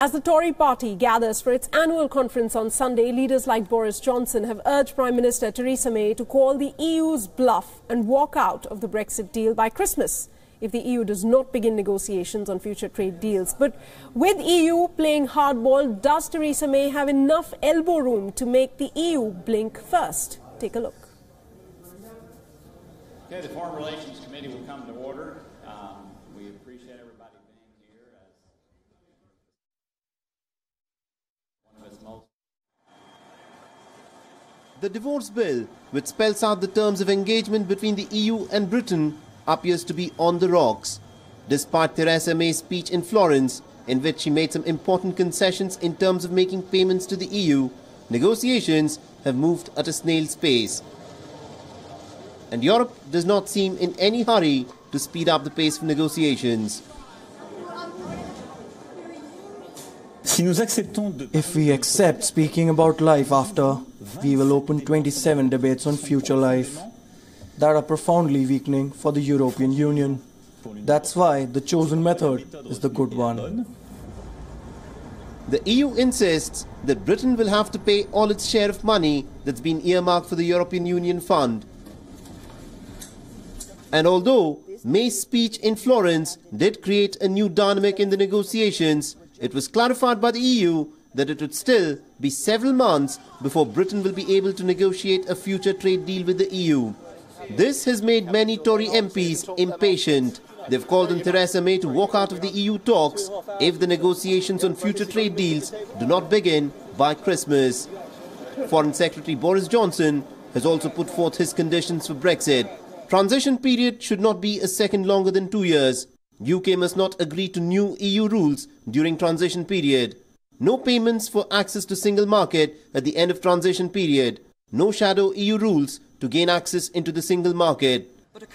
As the Tory party gathers for its annual conference on Sunday, leaders like Boris Johnson have urged Prime Minister Theresa May to call the EU's bluff and walk out of the Brexit deal by Christmas if the EU does not begin negotiations on future trade deals. But with EU playing hardball, does Theresa May have enough elbow room to make the EU blink first? Take a look. Okay, the Foreign Relations Committee will come to order. We appreciate everybody being here as one of its most. The divorce bill, which spells out the terms of engagement between the EU and Britain, appears to be on the rocks. Despite Theresa May's speech in Florence, in which she made some important concessions in terms of making payments to the EU, negotiations have moved at a snail's pace. And Europe does not seem in any hurry to speed up the pace of negotiations. If we accept speaking about life after, we will open 27 debates on future life that are profoundly weakening for the European Union. That's why the chosen method is the good one. The EU insists that Britain will have to pay all its share of money that's been earmarked for the European Union Fund. And although May's speech in Florence did create a new dynamic in the negotiations, it was clarified by the EU that it would still be several months before Britain will be able to negotiate a future trade deal with the EU. This has made many Tory MPs impatient. They've called on Theresa May to walk out of the EU talks if the negotiations on future trade deals do not begin by Christmas. Foreign Secretary Boris Johnson has also put forth his conditions for Brexit. Transition period should not be a second longer than 2 years. UK must not agree to new EU rules during transition period. No payments for access to single market at the end of transition period. No shadow EU rules to gain access into the single market.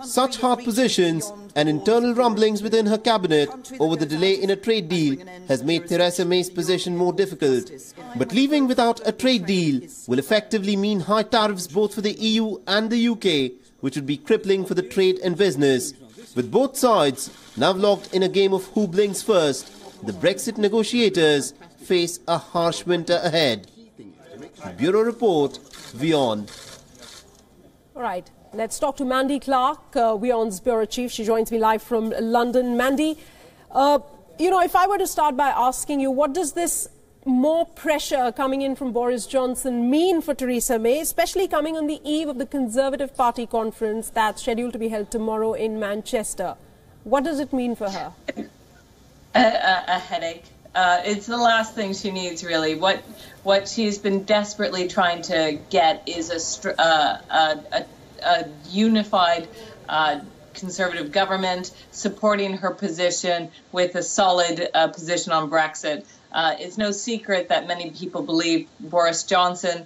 Such hard positions and internal rumblings within her cabinet over the delay in a trade deal has made Theresa May's position more difficult. But leaving without a trade deal will effectively mean high tariffs both for the EU and the UK, which would be crippling for the trade and business. With both sides now locked in a game of who blinks first, the Brexit negotiators face a harsh winter ahead. Bureau Report, WION. All right, let's talk to Mandy Clark, WION's Bureau Chief. She joins me live from London. Mandy, if I were to start by asking you, what does this more pressure coming in from Boris Johnson mean for Theresa May, especially coming on the eve of the Conservative Party conference that's scheduled to be held tomorrow in Manchester? What does it mean for her? A headache. It's the last thing she needs, really. What she's been desperately trying to get is a unified Conservative government supporting her position with a solid position on Brexit. It's no secret that many people believe Boris Johnson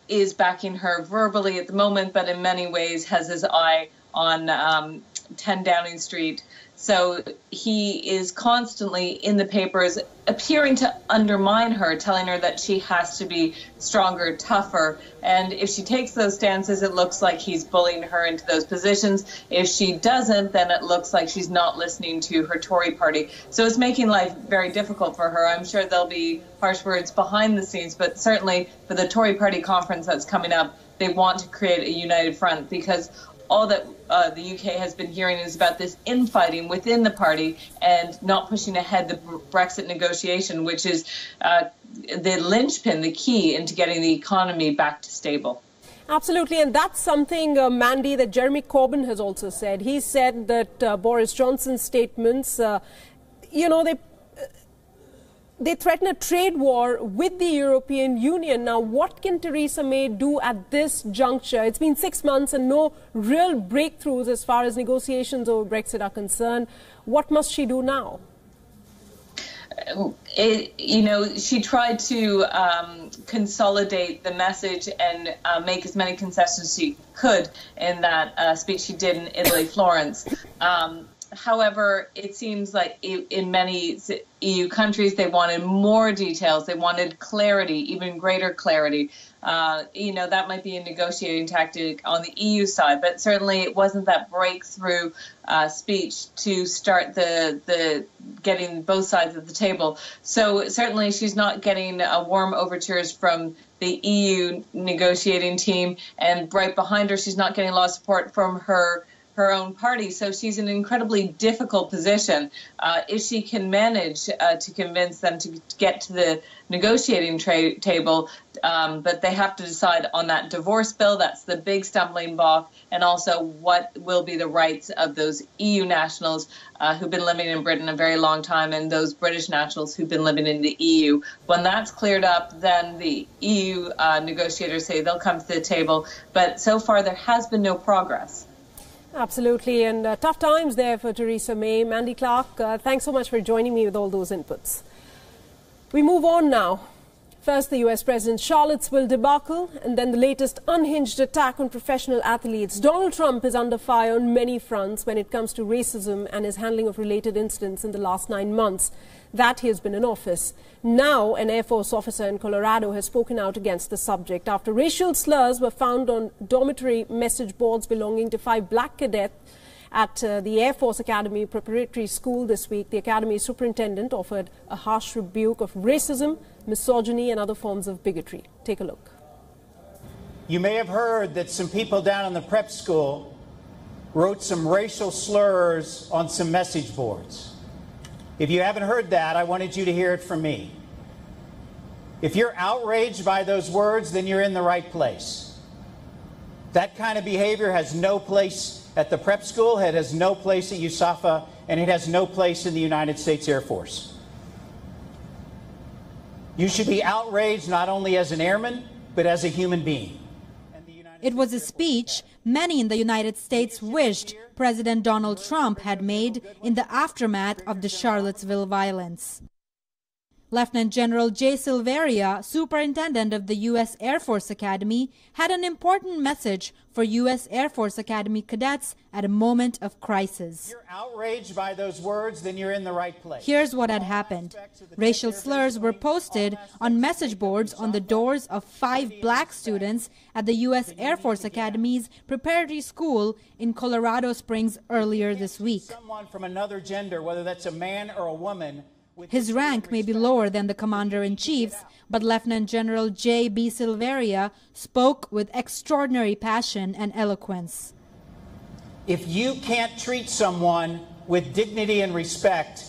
is backing her verbally at the moment, but in many ways has his eye on 10 Downing Street. So he is constantly in the papers appearing to undermine her, telling her that she has to be stronger, tougher. And if she takes those stances, it looks like he's bullying her into those positions. If she doesn't, then it looks like she's not listening to her Tory party. So it's making life very difficult for her. I'm sure there'll be harsh words behind the scenes, but certainly for the Tory party conference that's coming up, they want to create a united front, because all that the UK has been hearing is about this infighting within the party and not pushing ahead the Brexit negotiation, which is the linchpin, the key into getting the economy back to stable. Absolutely, and that's something, Mandy, that Jeremy Corbyn has also said. He said that Boris Johnson's statements, they threaten a trade war with the European Union. Now, what can Theresa May do at this juncture? It's been 6 months and no real breakthroughs as far as negotiations over Brexit are concerned. What must she do now? She tried to consolidate the message and make as many concessions as she could in that speech she did in Italy, Florence. However, it seems like in many EU countries, they wanted more details. They wanted clarity, even greater clarity. That might be a negotiating tactic on the EU side, but certainly it wasn't that breakthrough speech to start the getting both sides of the table. So certainly she's not getting warm overtures from the EU negotiating team, and right behind her, she's not getting a lot of support from her own party. So she's in an incredibly difficult position. If she can manage to convince them to get to the negotiating table, but they have to decide on that divorce bill. That's the big stumbling block, and also what will be the rights of those EU nationals who've been living in Britain a very long time, and those British nationals who've been living in the EU. When that's cleared up, then the EU negotiators say they'll come to the table. But so far, there has been no progress. Absolutely, and tough times there for Theresa May. Mandy Clark, thanks so much for joining me with all those inputs. We move on now. First, the US President's Charlottesville debacle, and then the latest unhinged attack on professional athletes. Donald Trump is under fire on many fronts when it comes to racism and his handling of related incidents in the last 9 months that he has been in office. Now, an Air Force officer in Colorado has spoken out against the subject after racial slurs were found on dormitory message boards belonging to 5 black cadets at the Air Force Academy Preparatory School this week. The Academy's superintendent offered a harsh rebuke of racism, misogyny and other forms of bigotry. Take a look. You may have heard that some people down in the prep school wrote some racial slurs on some message boards. If you haven't heard that, I wanted you to hear it from me. If you're outraged by those words, then you're in the right place. That kind of behavior has no place at the prep school, it has no place at USAFA, and it has no place in the United States Air Force. You should be outraged not only as an airman, but as a human being. It was a speech many in the United States wished President Donald Trump had made in the aftermath of the Charlottesville violence. Lieutenant General J. Silveria, superintendent of the U.S. Air Force Academy, had an important message for U.S. Air Force Academy cadets at a moment of crisis. If you're outraged by those words, then you're in the right place. Here's what had happened. Racial slurs were posted on message boards on the doors of 5 black students at the U.S. Air Force Academy's preparatory school in Colorado Springs earlier this week. Someone from another gender, whether that's a man or a woman. His rank may be lower than the commander-in-chief's, but Lieutenant General J.B. Silveria spoke with extraordinary passion and eloquence. If you can't treat someone with dignity and respect,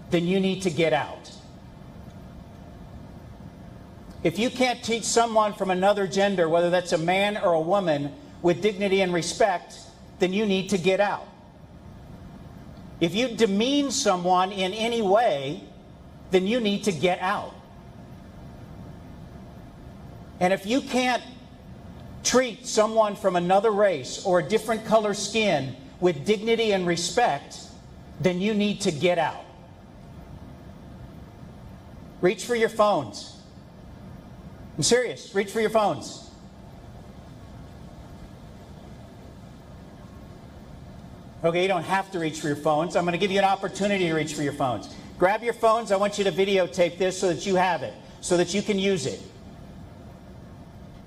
then you need to get out. If you can't treat someone from another gender, whether that's a man or a woman, with dignity and respect, then you need to get out. If you demean someone in any way, then you need to get out. And if you can't treat someone from another race or a different color skin with dignity and respect, then you need to get out. Reach for your phones. I'm serious. Reach for your phones. Okay, you don't have to reach for your phones. I'm going to give you an opportunity to reach for your phones. Grab your phones. I want you to videotape this so that you have it, so that you can use it.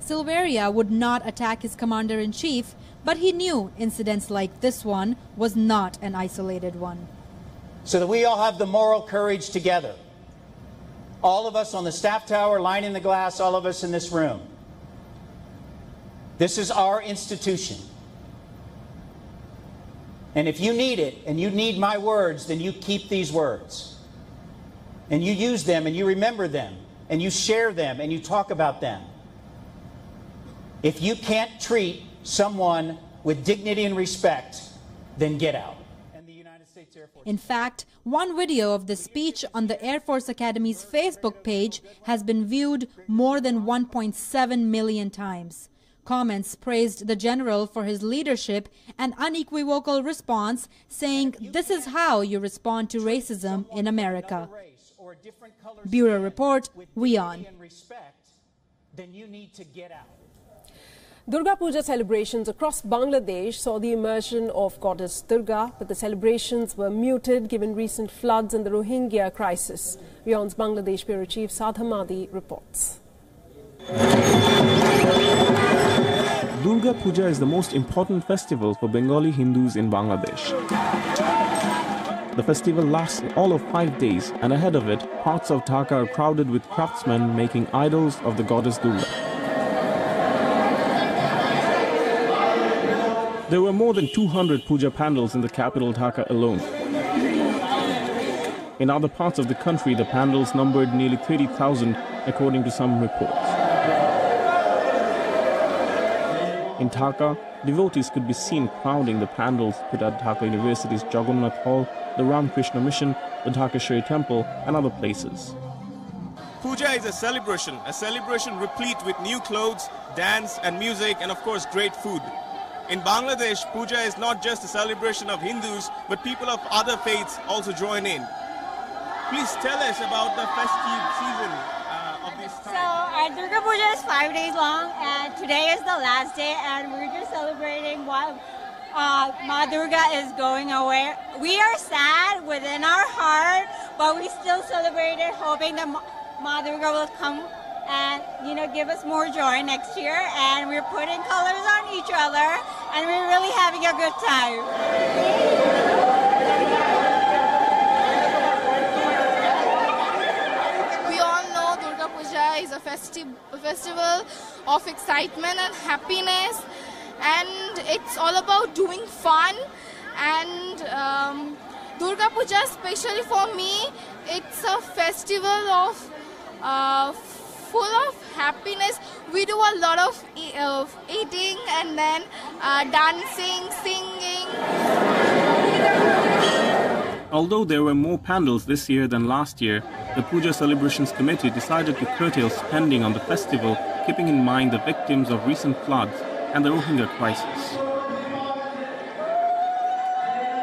Silveria would not attack his commander-in-chief, but he knew incidents like this one was not an isolated one. So that we all have the moral courage together. All of us on the staff tower, lining the glass, all of us in this room. This is our institution. And if you need it, and you need my words, then you keep these words. And you use them, and you remember them, and you share them, and you talk about them. If you can't treat someone with dignity and respect, then get out. And the United States Air Force. In fact, one video of the speech on the Air Force Academy's Facebook page has been viewed more than 1.7 million times. Comments praised the general for his leadership and unequivocal response, saying this is how you respond to racism in America. Bureau Report, WION. Then you need to get out. Durga Puja celebrations across Bangladesh saw the immersion of goddess Durga, but the celebrations were muted given recent floods and the Rohingya crisis. WION's Bangladesh Bureau Chief Sadha Madi reports. Durga Puja is the most important festival for Bengali Hindus in Bangladesh. The festival lasts all of 5 days, and ahead of it, parts of Dhaka are crowded with craftsmen making idols of the goddess Durga. There were more than 200 puja pandals in the capital Dhaka alone. In other parts of the country, the pandals numbered nearly 30,000, according to some reports. In Dhaka, devotees could be seen crowding the pandals put at Dhaka University's Jagannath Hall, the Ramakrishna Mission, the Dhakeshwari Temple, and other places. Puja is a celebration replete with new clothes, dance and music, and of course great food. In Bangladesh, Puja is not just a celebration of Hindus, but people of other faiths also join in. Please tell us about the festive season of this time. So, Durga Puja is 5 days long, and today is the last day, and we're just celebrating while Ma Durga is going away. We are sad within our heart, but we still celebrate it, hoping that Ma Durga will come and, give us more joy next year. And we're putting colors on each other, and we're really having a good time. We all know Durga Puja is a festival of excitement and happiness, and it's all about doing fun. And Durga Puja, especially for me, it's a festival of full of happiness. We do a lot of eating and then dancing, singing. Although there were more pandals this year than last year, the Puja Celebrations Committee decided to curtail spending on the festival, keeping in mind the victims of recent floods and the Rohingya crisis.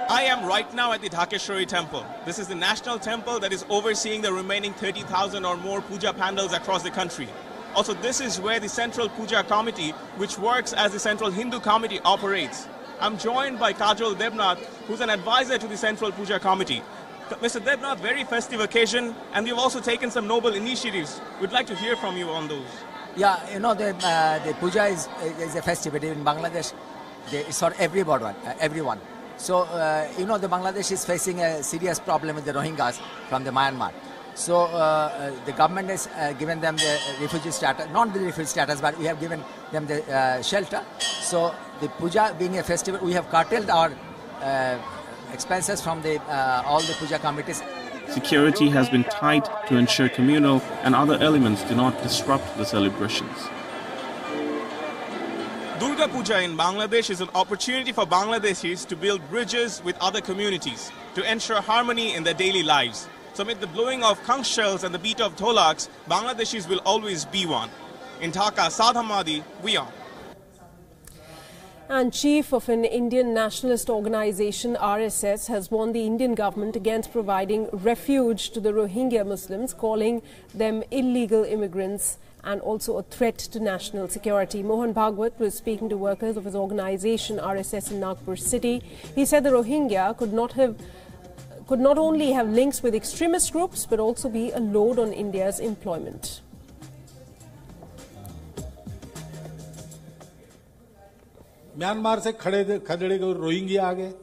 I am right now at the Dhakeshwari Temple. This is the national temple that is overseeing the remaining 30,000 or more puja pandals across the country. Also, this is where the Central Puja Committee, which works as the Central Hindu Committee, operates. I'm joined by Kajol Debnath, who's an advisor to the Central Puja Committee. Mr. Debnath, very festive occasion, and you've also taken some noble initiatives. We'd like to hear from you on those. Yeah, the puja is a festivity in Bangladesh. It's for everyone. So, the Bangladesh is facing a serious problem with the Rohingyas from the Myanmar. So, the government has given them the refugee status, not the refugee status, but we have given them the shelter. So, the puja being a festival, we have curtailed our expenses from all the puja committees. Security has been tight to ensure communal and other elements do not disrupt the celebrations. Durga Puja in Bangladesh is an opportunity for Bangladeshis to build bridges with other communities to ensure harmony in their daily lives. So amid the blowing of conch shells and the beat of dholaks, Bangladeshis will always be one. In Dhaka, Sadha Madi, WION. And chief of an Indian nationalist organization, RSS, has warned the Indian government against providing refuge to the Rohingya Muslims, calling them illegal immigrants and also a threat to national security. Mohan Bhagwat was speaking to workers of his organization, RSS, in Nagpur city. He said the Rohingya could not only have links with extremist groups, but also be a load on India's employment. Myanmar से खड़े Rohingya आ गए।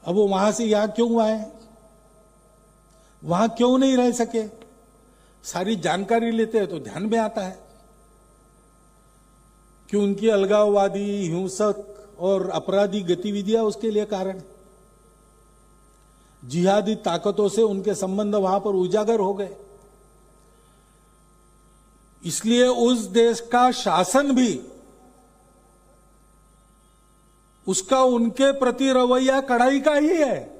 अब वो वहां से यहां क्यों आए, वहां क्यों नहीं रह सके, सारी जानकारी लेते हैं तो ध्यान में आता है कि उनकी अलगाववादी, हिंसक और अपराधी गतिविधियां उसके लिए कारण। जिहादी ताकतों से उनके संबंध वहां पर उजागर हो गए। इसलिए उस देश का शासन भी उसका उनके प्रति रवैया कड़ाई का ही है।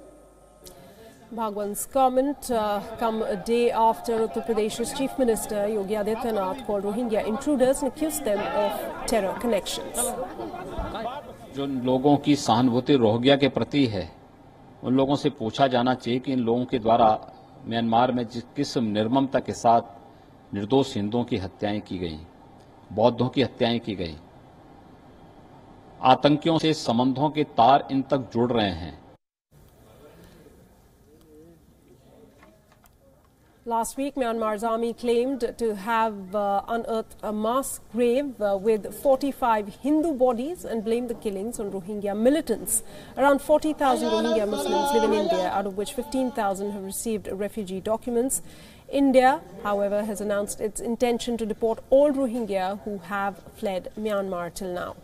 Bhagwan's comment come a day after Uttar Pradesh's Chief Minister Yogi Adityanath called Rohingya intruders and accused them of terror connections. जो लोगों की सहानुभूति रोहिंग्या के प्रति है, उन लोगों से पूछा जाना चाहिए कि इन लोगों के द्वारा म्यांमार में किस निर्ममता के साथ निर्दोष हिंदुओं की हत्याएं की गई, बौद्धों की हत्याएं की गई। आतंकियों से संबंधों के तार इन तक जुड़ रहे हैं। Last week, Myanmar's army claimed to have unearthed a mass grave with 45 Hindu bodies and blamed the killings on Rohingya militants. Around 40,000 Rohingya Muslims live in India, out of which 15,000 have received refugee documents. India, however, has announced its intention to deport all Rohingya who have fled Myanmar till now.